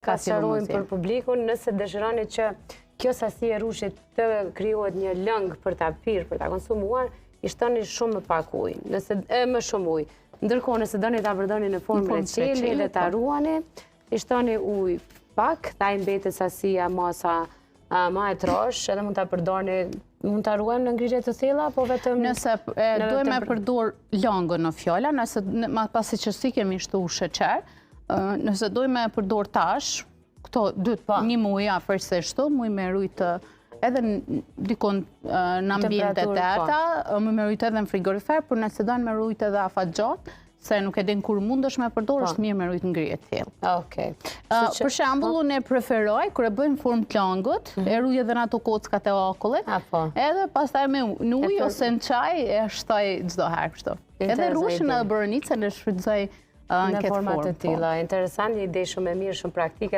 ta sqarojmë për publikun, nëse dëshironi që kjo sasi e rushit të krijohet një lëng për ta pirë, për ta konsumuar, i shtoni shumë më pak ujë, më shumë ujë. Ndërkohë, nëse doni ta përdorni në formë receli dhe ta ruani, i shtoni ujë pak, ta i mbetet sasia masa ma e trosh, edhe mund ta përdorni, mund ta ruajmë në ngrirje të thella, apo vetëm nëse dojmë e përdor lëngën në fjolla, nëse pasi që si kemi shtu sheqer, nëse dojmë e përdor tash, këto një muj afërsisht, muj me rujtë edhe dikon në ambjente të erta, muj me rujtë edhe në frigorifer, por nëse dojnë me rujtë edhe afat gjatë, se nuk e din kur mundesh me përdor, është mirë me rujtë ngrirje të thellë. Për shembull, unë e preferoj, kur e bëjmë formë të lëngët, e ruaj edhe në ato kockat e akullit, edhe pastaj me në ujë ose në çaj e shtoj çdo herë kështu. Edhe rushin edhe boronicën e shfrytëzoj në forma të tilla. Interesant, një ide shumë e mirë, shumë praktike.